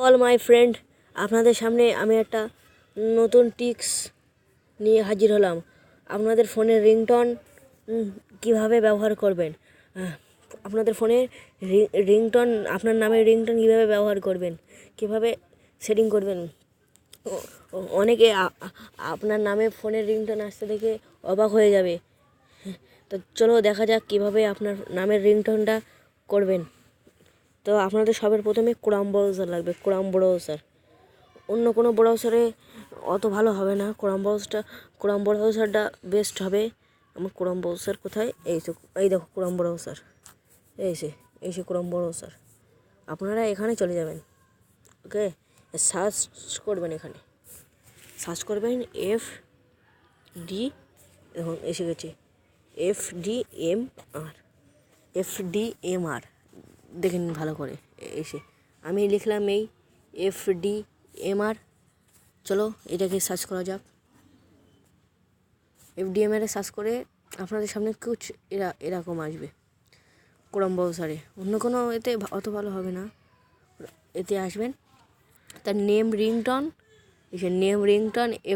All my friend, আপনাদের সামনে আমি একটা নতুন টিক্স নিয়ে হাজির হলাম। আপনাদের ফোনের রিংটোন কীভাবে ব্যবহার করবেন, আপনাদের ফোনে রিংটোন, আপনার নামের রিংটোন কীভাবে ব্যবহার করবেন, কীভাবে সেটিং করবেন। অনেকে আপনার নামে ফোনের রিংটোন আসতে দেখে অবাক হয়ে যাবে। তো চলো দেখা যাক কীভাবে আপনার নামের রিংটোনটা করবেন। তো আপনাদের সবার প্রথমে ক্রোম ব্রাউজার লাগবে, ক্রোম ব্রাউজার। অন্য কোনো ব্রাউজারে অত ভালো হবে না, ক্রোম ব্রাউজারটা বেস্ট হবে। আমার ক্রোম ব্রাউজার কোথায়? এই দেখো ক্রোম ব্রাউজার, এই সে ক্রোম ব্রাউজার। আপনারা এখানে চলে যাবেন, ওকে। সার্চ করবেন, এখানে সার্চ করবেন FD, দেখুন এসে গেছে FDMR, দেখে নিন ভালো করে। আমি লিখলাম এই FDMR। চলো এটাকে সার্চ করা যাক। FDMR সার্চ করে আপনাদের সামনে এরকম আসবে ক্রোম ব্রাউজারে। অন্য কোনো এতে অত ভালো হবে না, এতে আসবেন। তার নেম রিংটোন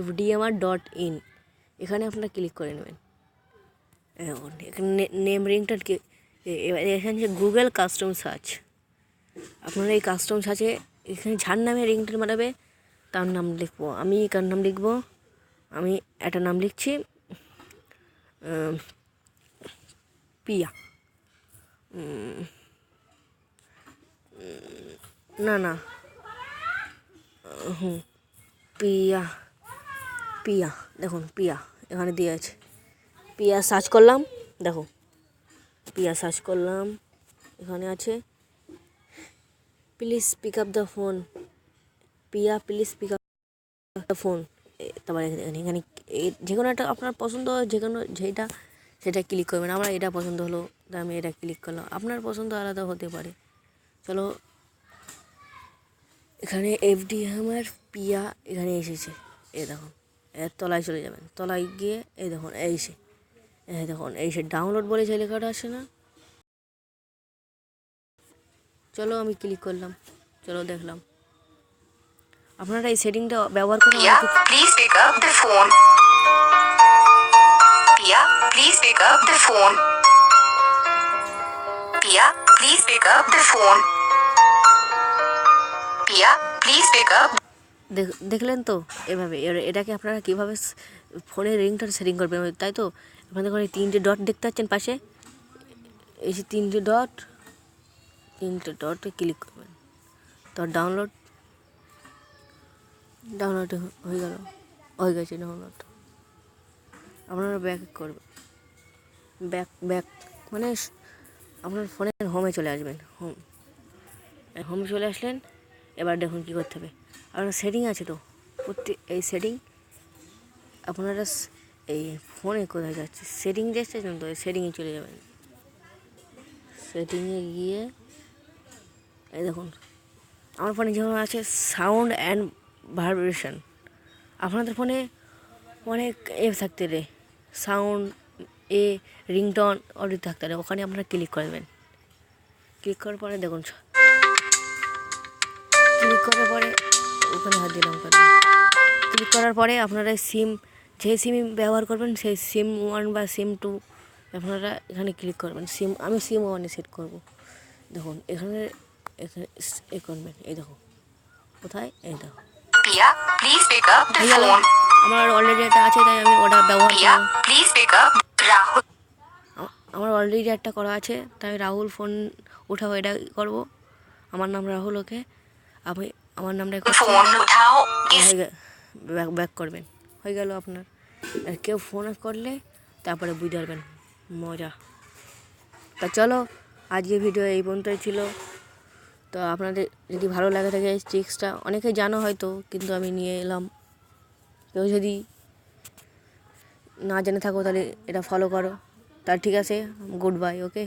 FDMR.in, এখানে আপনারা ক্লিক করে নেবেন। এখানে নেম রিংটোন এখানে গুগল কাস্টম সার্চ। আপনারা এই কাস্টম সার্চে এখানে যার নামে রিংটোন বানাবে তার নাম লিখবো। আমি কার নাম লিখবো? আমি একটা নাম লিখছি, পিয়া। না পিয়া, দেখুন পিয়া এখানে দিয়ে আছে। পিয়া সার্চ করলাম, দেখো পিয়া সার্চ করলাম, এখানে আছে please pick up the phone, Piya please pick up the phone. তারপরে এখানে যে কোনো একটা আপনার পছন্দ, যে কোনো সেটা ক্লিক করবেন। আমার এটা পছন্দ হলো তাই আমি এটা ক্লিক করলাম। আপনার পছন্দ আলাদা হতে পারে। চলো এখানে FDMR পিয়া এখানে এসেছে, এই দেখুন। এর তলায় চলে যাবেন, তলায় গিয়ে এই দেখুন দেখুন ডাউনলোড বলে যে লেখাটা আসে না, চলো আমি ক্লিক করলাম। চলো দেখলাম। আপনারা এই সেটিংটা ব্যবহার করে please pick up the phone, Piya please pick up the phone, Piya please pick up the phone, Piya please pick up. দেখলেন তো এভাবে। এটাকে আপনারা কীভাবে ফোনের রিংটোন সেটিং করবেন, তাই তো? আপনাদের ঘরে 3টে ডট দেখতে পাচ্ছেন পাশে, এই যে 3টে ডটে ক্লিক করবেন। তো ডাউনলোড হয়ে গেছে ডাউনলোড। আপনারা ব্যাক করবেন, ব্যাক মানে আপনার ফোনের হোমে চলে আসবেন। হোমে চলে আসলেন, এবার দেখুন কী করতে হবে। আপনার সেটিং আছে তো, এই সেটিং আপনারা এই ফোনে কোথায় যাচ্ছে, সেটিং দেখছেন তো, সেটিংয়ে চলে যাবেন। সেটিংয়ে গিয়ে এই দেখুন আমার ফোনে যেমন আছে সাউন্ড অ্যান্ড ভাইব্রেশন। আপনাদের ফোনে অনেক থাকতে রে, সাউন্ড রিংটোন অডিও থাকতে রে, ওখানে আপনারা ক্লিক করবেন। ক্লিক করার পরে দেখুন, ক্লিক করার পরে ওখানে হাত দিলাম। ক্লিক করার পরে আপনারা যে সিম ব্যবহার করবেন, সেই সিম 1 বা সিম 2 আপনারা এখানে ক্লিক করবেন। আমি সিম 1-এ সেট করব। দেখুন এখানে করবেন, এই দেখো কোথায়, এই দেখো Piya please pick up the phone. আমার অলরেডি একটা আছে তাই আমি ওটা ব্যবহার করব। প্লিজ পিক আপ রাহুল, আমার অলরেডি একটা করা আছে তাই আমি রাহুল ফোন উঠাবো, এটা করব। আমার নাম রাহুল, ওকে। আপনি আমার নামটা ফোন উঠাও, ব্যাক করবেন, হয়ে গেল আপনার। আর কেউ ফোন করলে তারপরে বুঝতে পারবেন মজা। তা চলো আজকে ভিডিও এই পর্যন্তই ছিল। তো আপনাদের যদি ভালো লাগে থাকে এই ট্রিক্সটা, অনেকে জানো হয়তো, কিন্তু আমি নিয়ে এলাম। কেউ যদি না জেনে থাকো তাহলে এটা ফলো করো। তার ঠিক আছে, গুড বাই, ওকে।